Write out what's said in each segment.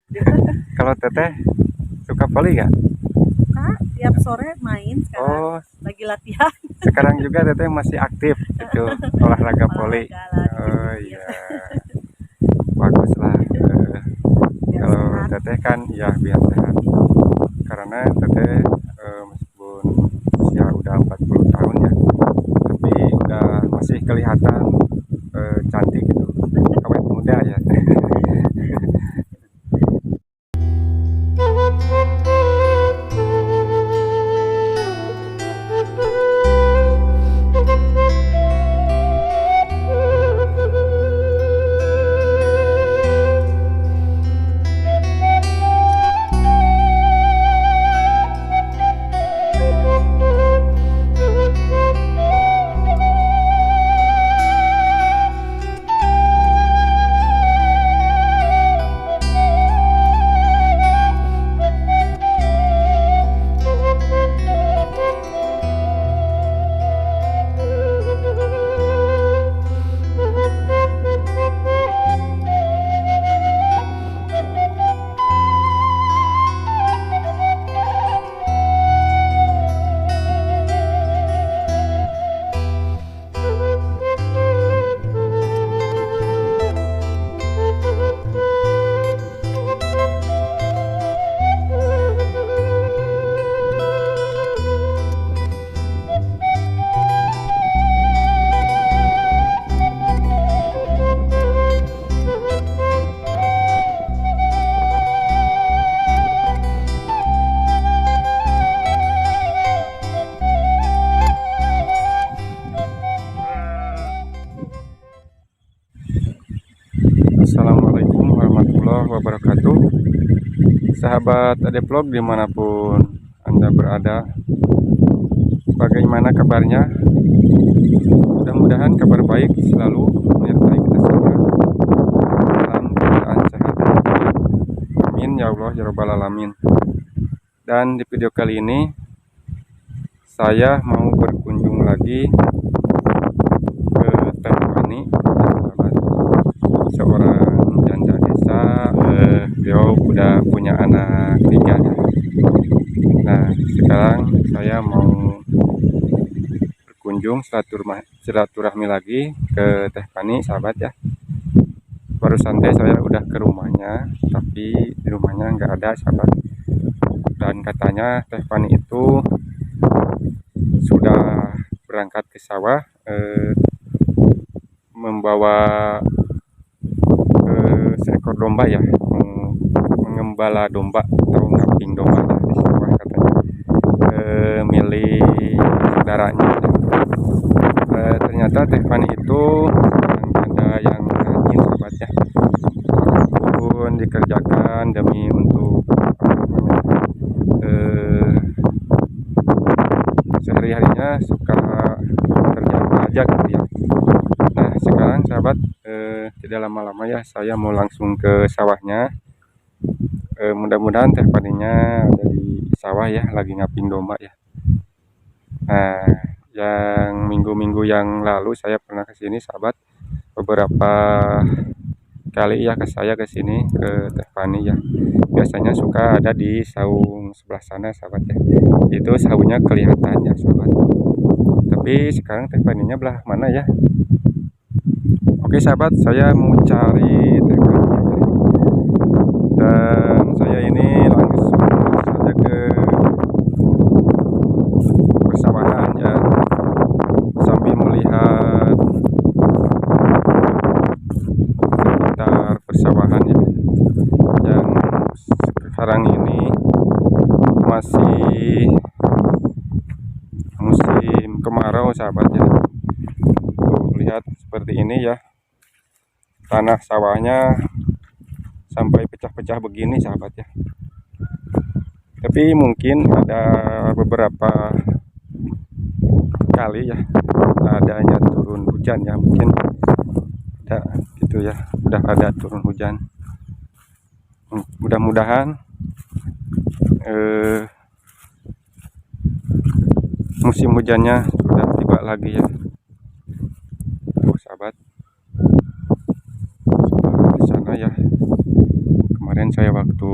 Kalau teteh suka voli nggak? Kak, tiap sore main sekarang Oh, lagi latihan sekarang juga teteh masih aktif itu olahraga voli. olahraga lari Oh dikit iya, bagus lah. biar Kalau sehat. teteh kan ya biar sehat. Karena teteh meskipun usia udah 40 tahun ya, tapi udah masih kelihatan cantik gitu, awet muda ya. Assalamualaikum warahmatullahi wabarakatuh. Sahabat Adevlog dimanapun Anda berada, bagaimana kabarnya? Mudah-mudahan kabar baik selalu menyertai kita semua dalam keadaan sehat. Amin ya Allah ya Rabbal Alamin. Dan di video kali ini saya mau berkunjung lagi ke Teh Pani, sahabat. Seorang janda desa, beliau udah punya anak 3 ya. Nah, sekarang saya mau berkunjung silaturahmi lagi ke Teh Pani, sahabat ya. Baru santai saya udah ke rumahnya, tapi di rumahnya nggak ada, sahabat. Dan katanya Teh Pani itu sudah berangkat ke sawah, membawa seekor domba ya, mengembala domba atau ngaping domba ya, di sawah katanya, milik saudaranya. Ternyata Teh Pani itu seorang janda yang rajin, sahabat ya, apapun dikerjakan demi untuk sehari-harinya suka kerja apa aja gitu ya. Nah sekarang sahabat, tidak lama-lama ya saya mau langsung ke sawahnya. Mudah-mudahan Teh Paninya ada di sawah ya, lagi ngaping domba ya. Nah, yang minggu-minggu yang lalu saya pernah ke sini, sahabat. Beberapa kali ya saya ke sini ke Teh Pani ya. Biasanya suka ada di saung sebelah sana, sahabat ya. Itu saungnya kelihatan ya, sahabat. Tapi sekarang Teh Paninya belah mana ya? Oke, sahabat, saya mau cari Teh Pani ya. Dan saya ini langsung saja ke persawahan ya, sambil melihat sekitar persawahan ya, yang sekarang ini masih musim kemarau, sahabat ya. Tuh lihat seperti ini ya, tanah sawahnya sampai pecah-pecah begini, sahabat ya. Tapi mungkin ada beberapa kali ya adanya turun hujan ya, mungkin ada gitu ya, udah ada turun hujan. Mudah-mudahan musim hujannya sudah tiba lagi ya. Tuh sahabat, di sana ya kemarin kemarin saya waktu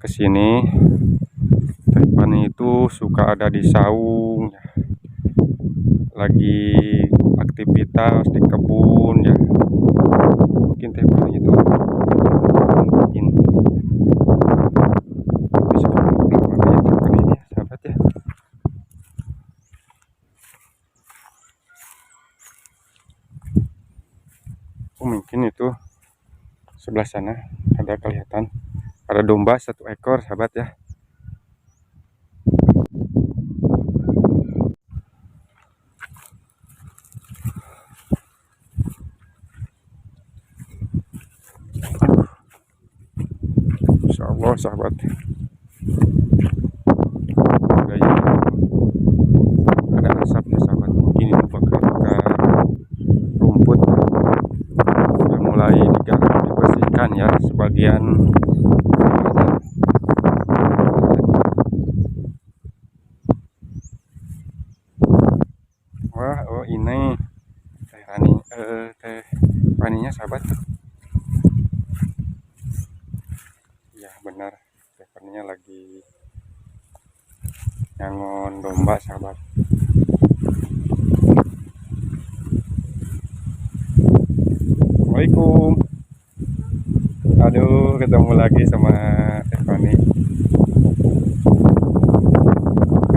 kesini, Teh Fani itu suka ada di saung ya, lagi aktivitas di kebun ya. Mungkin Teh Fani itu mungkin bisa mana ya Teh Fani ini sahabat ya. Oh, mungkin itu sebelah sana ada kelihatan ada domba 1 ekor sahabat ya. Insya Allah sahabat ada yang ada asapnya sahabat, mungkin itu bakal rumput sudah mulai digarap dibersihkan ya sebagian sawahnya. Wah, oh ini Teh Fani, Teh Faninya sahabat. Ya benar, Teh Faninya lagi nyangon domba sahabat. Assalamualaikum. Aduh, ketemu lagi sama Teh Fani.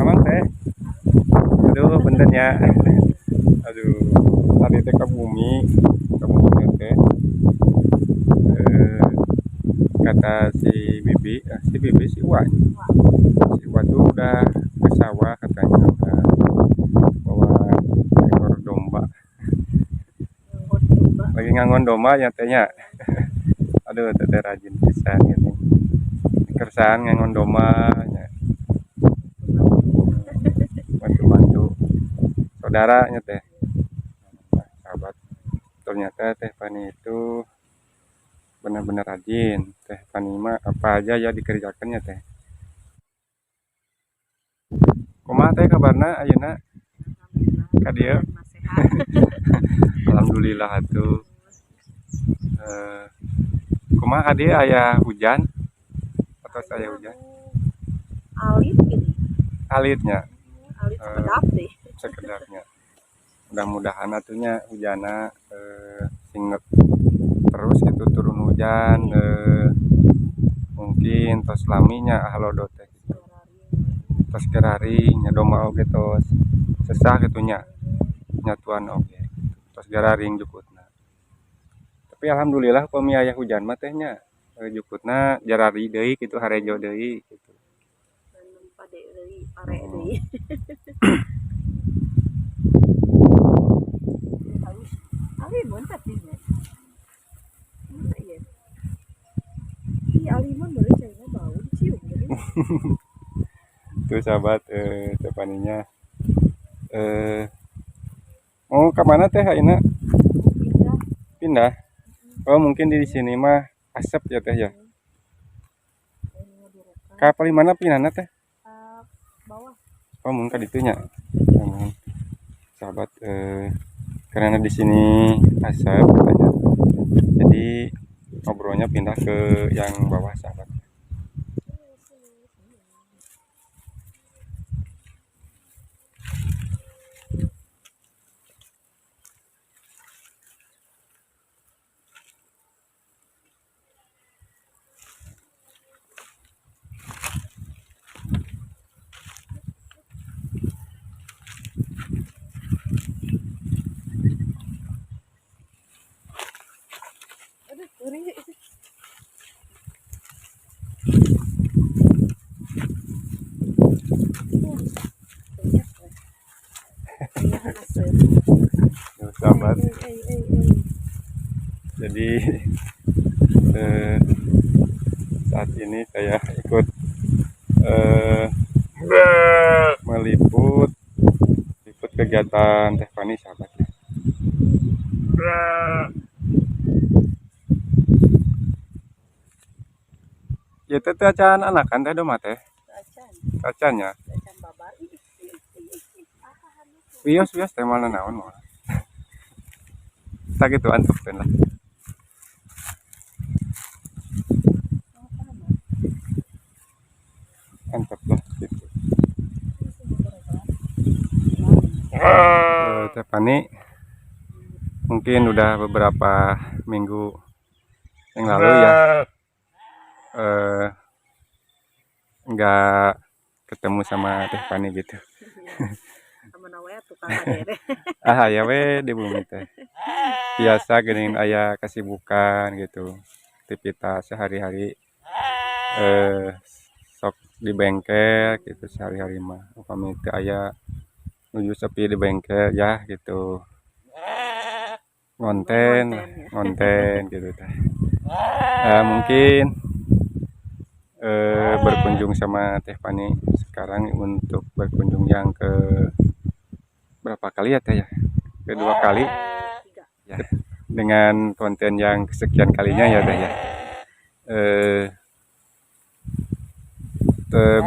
Aman Teh? Aduh, benten ya. Aduh, tadi teh ke bumi teh. Kata si Bibi si Iwa tuh udah ke sawah katanya udah bawa ekor domba. Lagi ngangon domba ya tehnya. Aduh, teteh rajin pisan gitu. Kersaan ngangon domba ya. Bantu-bantu saudaranya teh. Nah, sahabat, ternyata Teh Fani itu benar-benar rajin. Teh Fani mah apa aja ya dikerjakannya teh. Kumaha teh kabarna ayeuna? Ka dieu? Alhamdulillah atuh. Kumaha ka dieu aya hujan atau saya hujan? Alit gini. Alitnya. Alit sekedap deh. Sekedarnya. Mudah-mudahan atunya hujana sing terus gitu turun hujan mungkin tos laminya halodo teh tos geraring nya domba oge tos sesah gitunya nyatuan oge tos geraring jukutna. Tapi alhamdulillah upami aya hujan mah tehnya jukutna jarari deui kitu harejo deui gitu. Pade deui, pare deui. Alimun tapi ya. Iya. Iya, alimun boleh cainya bau dicium jadi. Tuh sahabat Teh Faninya mau ke mana teh ayeuna? Pindah. Pindah. Oh, mungkin di sini mah asap ya teh ya. Ka paling mana pinahna teh? Bawah. Oh, mungkin ka ditunya. Sahabat karena di sini asap katanya. Jadi ngobrolnya pindah ke yang bawah sahabat. Aduh, ngeri. Tuh, sahabat. Jadi saat ini saya ikut meliput kegiatan Teh Fani sahabat. Ya teh acan anakan teh domba teh. Acannya. Acan babar. Wios teh mana naon moal. Tak gitu antepkeun lah. Teh Fani mungkin udah beberapa minggu yang lalu ya eh, nggak ketemu sama Teh Fani gitu. Sama nawaya tukang adere. Ya we di bumi teh biasa geuning aya kesibukan gitu, aktivitas sehari-hari sok di bengkel gitu sehari-hari mah upami teu aya nuju sepi di bengkel ya gitu ngonten Ngonten ya. ngonten gitu teh. Mungkin berkunjung sama Teh Fani sekarang untuk berkunjung yang ke berapa kali ya teh ya, kedua kali 3. ya, dengan konten yang kesekian kalinya ya teh ya.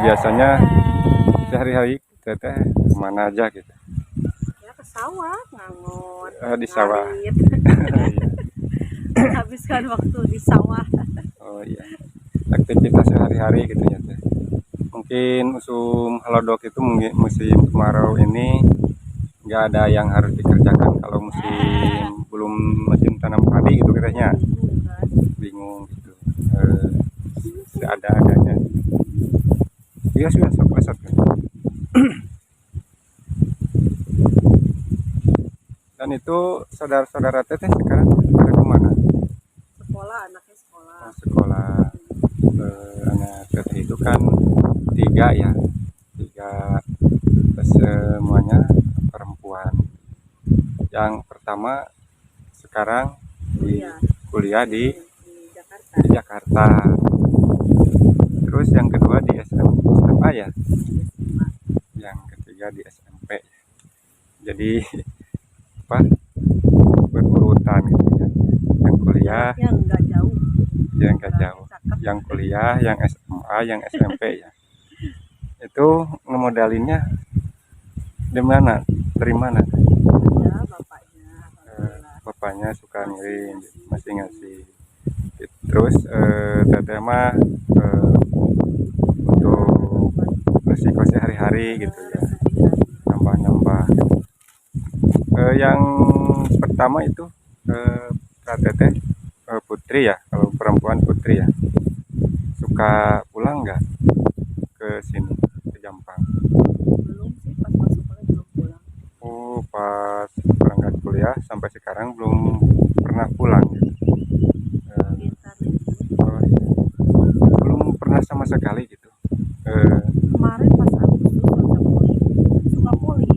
Biasanya sehari-hari teteh kemana aja gitu. Ya ke sawah ngangon. Di sawah. ngarit. Iya. Habiskan waktu di sawah. Oh iya, aktivitas sehari-hari gitu ya teh. Mungkin musim halodok itu mungkin musim kemarau ini nggak ada yang harus dikerjakan. Kalau belum musim tanam padi gitu katanya Bingung kan. bingung gitu. Seada-adanya. Iya sudah sok asap. Dan itu saudara-saudara teteh sekarang pada kemana? Sekolah, anaknya sekolah. Sekolah. Anak teteh itu kan 3 ya, 3 semuanya perempuan. Yang pertama sekarang Kuliah kuliah di Jakarta. di Jakarta. Terus yang kedua di SMA ya, yang ketiga di SMP. Jadi apa berurutan gitu ya. Yang kuliah Yang nggak jauh. yang nggak jauh, Cakep. yang kuliah, yang SMA, yang SMP ya. Itu ngemodalinnya di mana? Dari mana? Ya bapaknya. Alhamdulillah. Bapaknya suka ngirim, masih ngasih. Terus teteh mah untuk resiko sehari-hari gitu ya, nambah-nambah gitu. Yang pertama itu Kak Teteh Putri ya, kalau perempuan Putri ya, suka pulang nggak ke sini ke Jampang? Belum sih, pas masuk kuliah belum pulang. Oh, pas berangkat kuliah sampai sekarang belum pernah pulang gitu. Sekitar ini. Oh, iya. Belum pernah sama sekali gitu. Kemarin pas Agustus masa poli. Suka poli.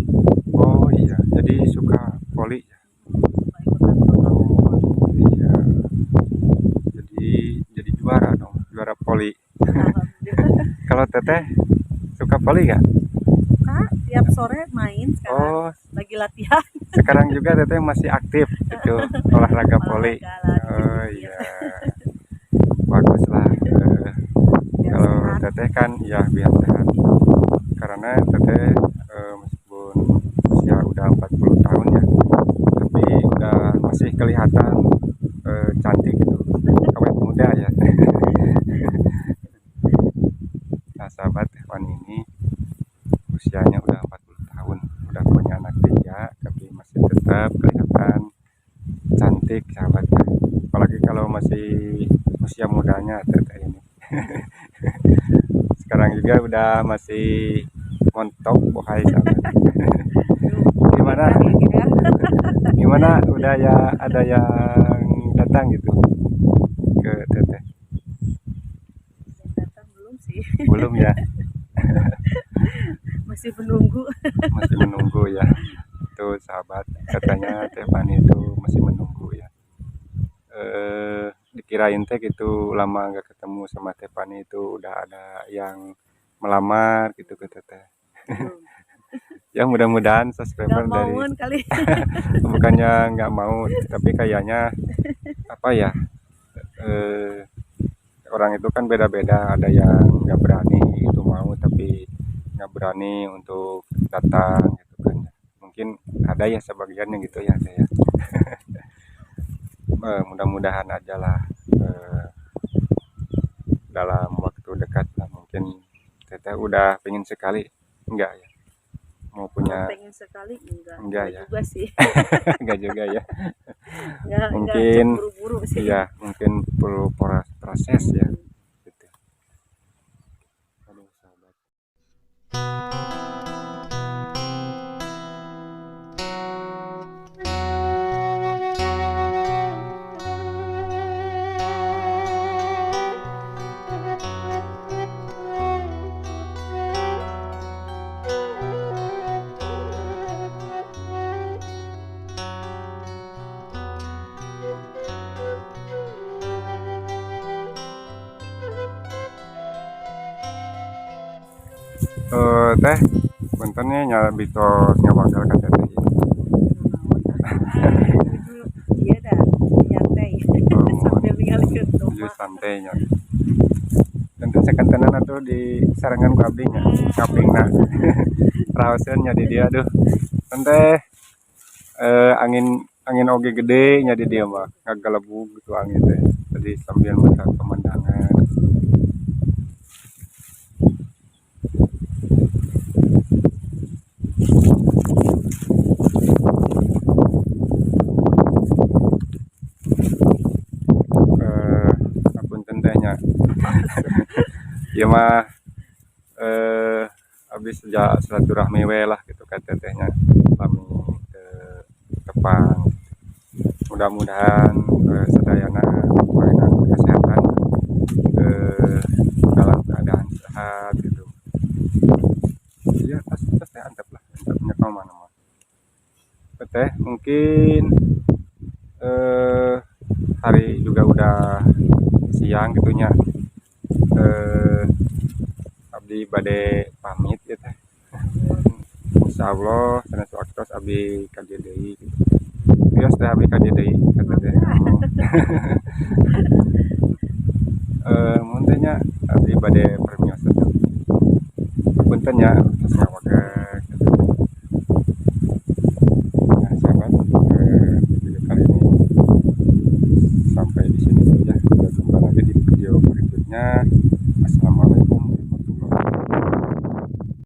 Oh iya, jadi suka voli ya. Suka ikutan turnamen poli. Oh iya, jadi juara dong, juara voli. Alhamdulillah. Kalau teteh suka voli nggak? Suka tiap sore main sekarang. Oh, Lagi latihan. sekarang juga teteh masih aktif itu olahraga voli. Olahraga lagi Oh dikit. iya, bagus lah. Biar Kalau sehat. teteh kan ya biar sehat. Karena teteh meskipun usia udah 40 tahun ya, tapi udah masih kelihatan cantik gitu, awet muda ya. Nah sahabat Teh Fani ini usianya udah 40 tahun, udah punya anak 3, tapi masih tetap kelihatan cantik sahabatnya. Apalagi kalau masih usia mudanya teteh ini. Sekarang juga udah masih montok bohai sahabat. Gimana? Ya. Gimana udah ya ada yang datang gitu ke teteh? Yang datang belum sih. Belum ya, Masih menunggu. masih menunggu ya. Tuh sahabat, katanya Teh Fani itu masih menunggu ya. Dikirain teh gitu lama nggak ketemu sama Teh Fani itu udah ada yang melamar gitu ke teteh. Belum. Ya mudah-mudahan Gak subscriber dari mauan kali. bukannya nggak mau, tapi kayaknya apa ya, orang itu kan beda-beda, ada yang nggak berani itu mau tapi nggak berani untuk datang gitu kan. Mungkin ada ya sebagian yang gitu ya saya. Mudah-mudahan aja lah dalam waktu dekat lah, mungkin teteh udah pengen sekali enggak ya, mau Kalau punya pengen sekali enggak ya. juga sih. Enggak juga ya. Enggak Mungkin buru-buru sih. iya, mungkin perlu proses ya gitu. Aduh, sahabat. Teh puntennya nya bitos ngabakal ka teteh. Itu dia dah nyantai sambil ngalikeun Tujuh domba. santainya. Tentu sekantenan atuh di sarangan ku abdi nya, ngabingna. Raoseun nya di dia aduh. Teh angin angin oge gede nya di dia mah, ngagalebug gitu angin teh. Jadi sambil melihat pemandangan. Punten teh nya. Ieu mah abdi sejak silaturahmi we lah gitu ka tetehnya. Lami tepang. Mudah-mudahan sadayana pelayanan kesehatan dalam keadaan sehat gitu. Iya, tas teh antep lah, antepnya ke mana mah. Teh mungkin hari juga udah siang gitunya. Abdi bade pamit ya teh. Insyaallah sanes waktos abdi ka dieu deui gitu. Bios teh abdi ka dieu deui kata teh. Mun teh nya abdi bade permios atuh. Punten nya tos ngawakeun.